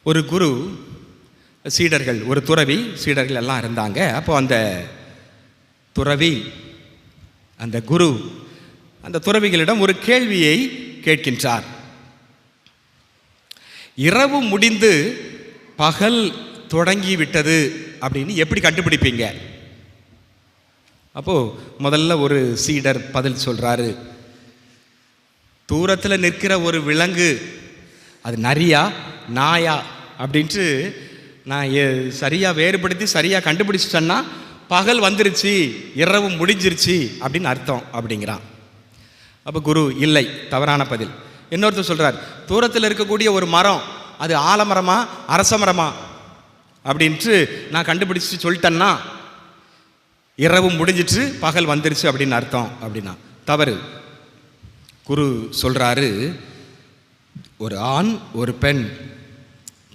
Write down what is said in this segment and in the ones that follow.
ஒரு குரு சீடர்கள், ஒரு துறவி சீடர்கள் எல்லாம் இருந்தாங்க. அப்போ அந்த துறவி, அந்த குரு அந்த துறவிகளிடம் ஒரு கேள்வியை கேட்கின்றார். இரவு முடிந்து பகல் தொடங்கி விட்டது அப்படின்னு எப்படி கண்டுபிடிப்பீங்க? அப்போ முதல்ல ஒரு சீடர் பதில் சொல்றாரு, தூரத்தில் நிற்கிற ஒரு விலங்கு, அது நரியா நாயா அப்படின்ட்டு நான் சரியாக வேறுபடுத்தி சரியாக கண்டுபிடிச்சிட்டேன்னா பகல் வந்துருச்சு, இரவு முடிஞ்சிருச்சு அப்படின்னு அர்த்தம் அப்படிங்கிறான். அப்போ குரு இல்லை, தவறான பதில். இன்னொருத்தர் சொல்கிறார், தூரத்தில் இருக்கக்கூடிய ஒரு மரம், அது ஆலமரமா அரச மரமா அப்படின்ட்டு நான் கண்டுபிடிச்சி சொல்லிட்டேன்னா இரவு முடிஞ்சிட்டு பகல் வந்துருச்சு அப்படின்னு அர்த்தம் அப்படின்னா தவறு. குரு சொல்கிறாரு, ஒரு ஆண் ஒரு பெண்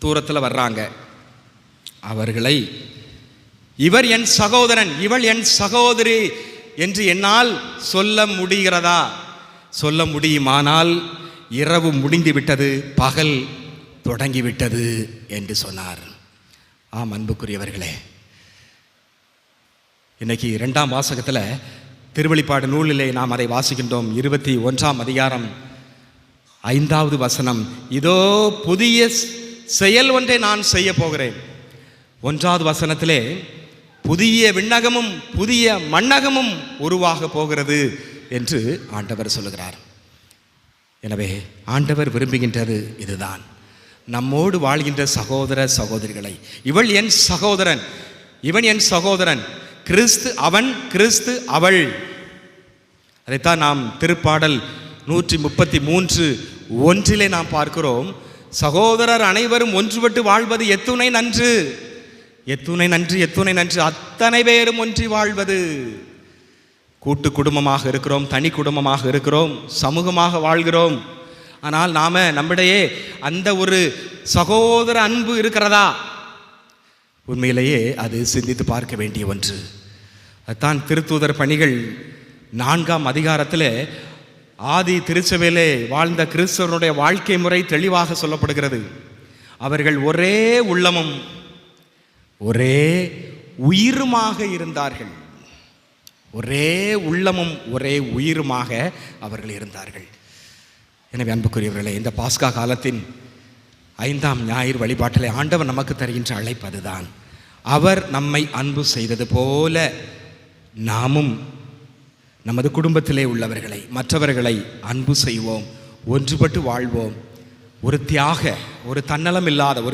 தூரத்தில் வர்றாங்க. அவர்களை இவர் என் சகோதரன், இவள் என் சகோதரி என்று என்னால் சொல்ல முடிகிறதா? சொல்ல முடியுமானால் இரவு முடிந்து விட்டது, பகல் தொடங்கிவிட்டது என்று சொன்னார். ஆம் அன்புக்குரியவர்களே, இன்னைக்கு 2ஆம் வாசகத்தில் திருவெளிப்பாடு நூலிலே நாம் அதை வாசிக்கின்றோம். 21ஆம் அதிகாரம் 5வது வசனம், இதோ புதிய செயல் ஒன்றை நான் செய்ய போகிறேன். 1வது வசனத்திலே புதிய விண்ணகமும் புதிய மண்ணகமும் உருவாக போகிறது என்று ஆண்டவர் சொல்லுகிறார். எனவே ஆண்டவர் விரும்புகின்றது இதுதான், நம்மோடு வாழ்கின்ற சகோதர சகோதரிகளை. இவள் என் சகோதரன், இவன் என் சகோதரன், கிறிஸ்து அவன், கிறிஸ்து அவள். அதைத்தான் நாம் திருப்பாடல் 133:1 நாம் பார்க்கிறோம். சகோதரர் அனைவரும் ஒன்றுபட்டு வாழ்வது எத்துணை நன்று, எத்துணை நன்று, எத்துணை நன்று, அத்தனை பேரும் ஒன்றி வாழ்வது. கூட்டு குடும்பமாக இருக்கிறோம், தனி குடும்பமாக இருக்கிறோம், சமூகமாக வாழ்கிறோம். ஆனால் நாம் நம்மிடையே அந்த ஒரு சகோதர அன்பு இருக்கிறதா? உண்மையிலேயே அது சிந்தித்து பார்க்க வேண்டிய ஒன்று. அதுதான் திருத்தூதர் பணிகள் 4ஆம் அதிகாரத்தில் ஆதி திருச்சபையிலே வாழ்ந்த கிறிஸ்தவனுடைய வாழ்க்கை முறை தெளிவாக சொல்லப்படுகிறது. அவர்கள் ஒரே உள்ளமும் ஒரே உயிருமாக இருந்தார்கள். ஒரே உள்ளமும் ஒரே உயிருமாக அவர்கள் இருந்தார்கள். எனவே அன்புக்குரியவர்களே, இந்த பாஸ்கா காலத்தின் 5ஆம் ஞாயிறு வழிபாட்டிலே ஆண்டவர் நமக்கு தருகின்ற அழைப்பு அதுதான். அவர் நம்மை அன்பு செய்தது போல நாமும் நமது குடும்பத்திலே உள்ளவர்களை, மற்றவர்களை அன்பு செய்வோம், ஒன்றுபட்டு வாழ்வோம். ஒரு தியாக, ஒரு தன்னலம் இல்லாத, ஒரு